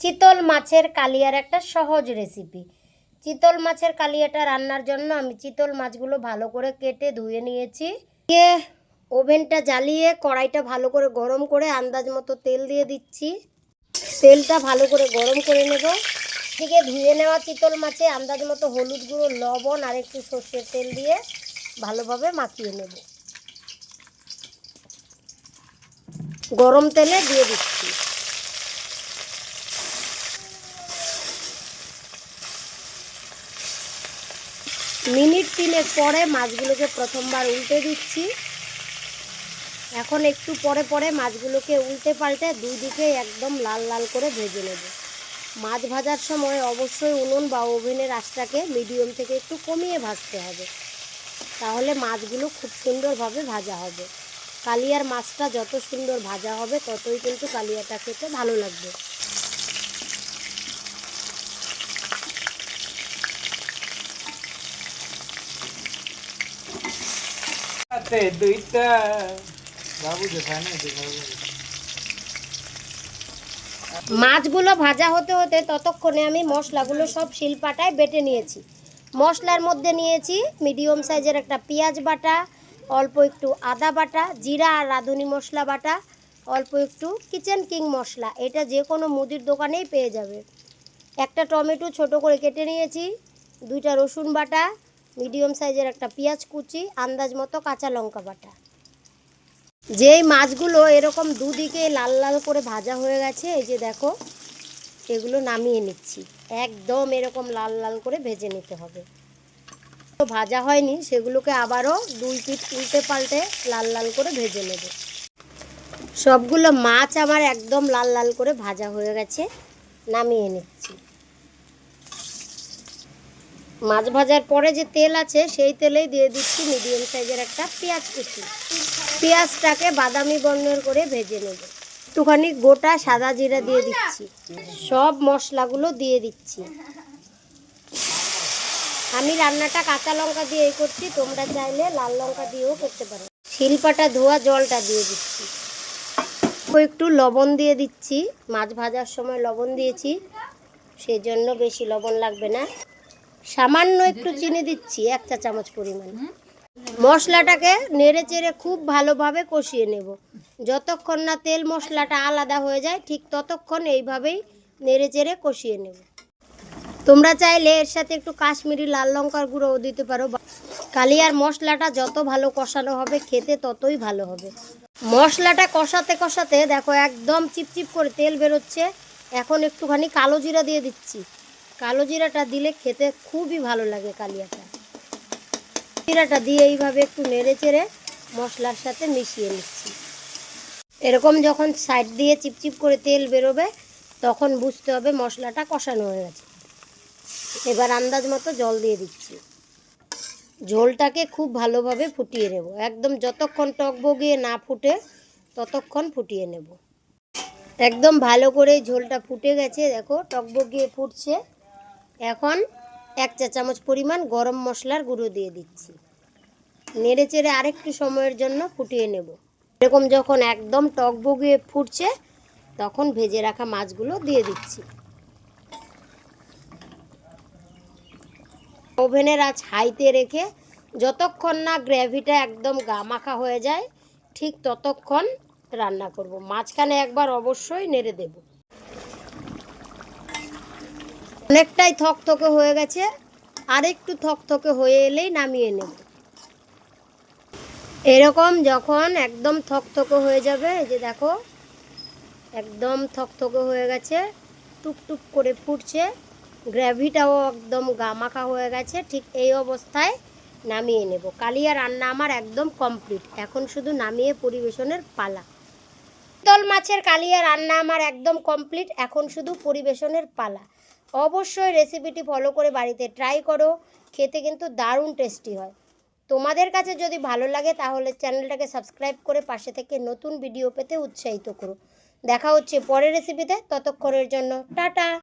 চিতল মাছের কালিয়ার একটা সহজ রেসিপি। চিতল মাছের কালিয়াটা রান্নার জন্য আমি চিতল মাছগুলো ভালো করে কেটে ধুয়ে নিয়েছি। ওভেনটা জ্বালিয়ে কড়াইটা ভালো করে গরম করে আন্দাজ মতো তেল দিয়ে দিচ্ছি। তেলটা ভালো করে গরম করে নেব। এদিকে ধুয়ে নেওয়া চিতল মাছে আন্দাজ মতো হলুদ গুঁড়ো, লবণ আর একটু সর্ষের তেল দিয়ে ভালোভাবে মাখিয়ে নেব। গরম তেলে দিয়ে দিচ্ছি। মিনিট 3 পরে মাছগুলোকে প্রথমবার উল্টে দিচ্ছি। এখন একটু পরে পরে মাছগুলোকে উল্টে পাল্টে দুই দিকে একদম লাল লাল করে ভেজে নেব। মাছ ভাজার সময় অবশ্যই উনুন বা ওভেনের আঁচটাকে মিডিয়াম থেকে একটু কমিয়ে ভাজতে হবে, তাহলে মাছগুলো খুব সুন্দরভাবে ভাজা হবে। কালিয়ার মাছটা যত সুন্দর ভাজা হবে ততই কিন্তু কালিয়াটা খেতে ভালো লাগবে। মাছগুলো ভাজা হতে হতে ততক্ষণে আমি মশলাগুলো সব শিলপাটায় বেটে নিয়েছি। মশলার মধ্যে নিয়েছি মিডিয়াম সাইজের একটা পেঁয়াজ বাটা, অল্প একটু আদা বাটা, জিরা আর রাঁধুনি মশলা বাটা, অল্প একটু কিচেন কিং মশলা, এটা যে কোনো মুদির দোকানেই পেয়ে যাবে। একটা টমেটো ছোট করে কেটে নিয়েছি, 2টা রসুন বাটা, মিডিয়াম সাইজের একটা পেঁয়াজ কুচি, আন্দাজ মতো কাঁচা লঙ্কা বাটা। যেই মাছগুলো এরকম দুদিকে লাল লাল করে ভাজা হয়ে গেছে, এই যে দেখো, এগুলো নামিয়ে নিচ্ছি। একদম এরকম লাল লাল করে ভেজে নিতে হবে। ভাজা হয়নি সেগুলোকে আবারও 2 পিঠ উল্টে পাল্টে লাল লাল করে ভেজে নেব। সবগুলো মাছ আমার একদম লাল লাল করে ভাজা হয়ে গেছে, নামিয়ে নিচ্ছি। মাছ ভাজার পরে যে তেল আছে সেই তেলেই দিয়ে দিচ্ছি মিডিয়াম সাইজের একটা পেঁয়াজ কুচি। পেঁয়াজটাকে বাদামি বর্ণের করে ভেজে নেব। একটুখানি গোটা সাদা জিরা দিয়ে দিচ্ছি। সব মশলাগুলো দিয়ে দিচ্ছি। আমি রান্নাটা কাঁচা লঙ্কা দিয়েই করছি, তোমরা চাইলে লাল লঙ্কা দিয়েও করতে পারো। শিলপাটা ধোয়া জলটা দিয়ে দিচ্ছি। একটু লবণ দিয়ে দিচ্ছি। মাছ ভাজার সময় লবণ দিয়েছি, সেই জন্য বেশি লবণ লাগবে না। সামান্য একটু চিনি দিচ্ছি, 1 চা চামচ পরিমাণ। মশলাটাকে নেড়ে চেড়ে খুব ভালোভাবে কষিয়ে নেব। যতক্ষণ না তেল মশলাটা আলাদা হয়ে যায় ঠিক ততক্ষণ এইভাবেই নেড়ে চেড়ে কষিয়ে নেব। তোমরা চাইলে এর সাথে একটু কাশ্মীরি লাল লঙ্কার গুঁড়োও দিতে পারো। কালিয়ার মশলাটা যত ভালো কষানো হবে খেতে ততই ভালো হবে। মশলাটা কষাতে কষাতে দেখো একদম চিপচিপ করে তেল বেরোচ্ছে। এখন একটুখানি কালো জিরা দিয়ে দিচ্ছি। কালো জিরাটা দিলে খেতে খুবই ভালো লাগে কালিয়াটা। জিরাটা দিয়ে এইভাবে একটু নেড়ে চেড়ে মশলার সাথে মিশিয়ে নিচ্ছি। এরকম যখন সাইড দিয়ে চিপচিপ করে তেল বেরোবে তখন বুঝতে হবে মশলাটা কষানো হয়ে গেছে। এবার আন্দাজ মতো জল দিয়ে দিচ্ছি। ঝোলটাকে খুব ভালোভাবে ফুটিয়ে নেব, একদম যতক্ষণ টকবগিয়ে না ফুটে ততক্ষণ ফুটিয়ে নেব। একদম ভালো করে ঝোলটা ফুটে গেছে, দেখো টকবগিয়ে ফুটছে। এখন 1 চা চামচ পরিমাণ গরম মশলার গুঁড়ো দিয়ে দিচ্ছি। নেড়ে চেড়ে আরেকটু সময়ের জন্য ফুটিয়ে নেব। এরকম যখন একদম টকবগিয়ে ফুটছে তখন ভেজে রাখা মাছগুলো দিয়ে দিচ্ছি। ওভেনের আঁচ হাইতে রেখে যতক্ষণ না গ্রেভিটা একদম গামাখা হয়ে যায় ঠিক ততক্ষণ রান্না করব। মাঝখানে একবার অবশ্যই নেড়ে দেব। অনেকটাই থকথকে হয়ে গেছে, আর একটু থকথকে হয়ে এলেই নামিয়ে নেব। এরকম যখন একদম থকথকে হয়ে যাবে, এই যে দেখো একদম থকথকে হয়ে গেছে, টুকটুক করে ফুটছে, গ্রেভিটাও একদম গামাখা হয়ে গেছে, ঠিক এই অবস্থায় নামিয়ে নেব। কালিয়া রান্না আমার একদম কমপ্লিট। এখন শুধু নামিয়ে পরিবেশনের পালা। চিতল মাছের কালিয়া রান্না আমার একদম কমপ্লিট, এখন শুধু পরিবেশনের পালা। অবশ্যই রেসিপিটি ফলো করে বাড়িতে ট্রাই করো, খেতে কিন্তু দারুণ টেস্টি হয়। তোমাদের কাছে যদি ভালো লাগে তাহলে চ্যানেলটাকে সাবস্ক্রাইব করে পাশে থেকে নতুন ভিডিও পেতে উৎসাহিত করো। দেখা হচ্ছে পরের রেসিপিতে, ততক্ষণের জন্য টাটা।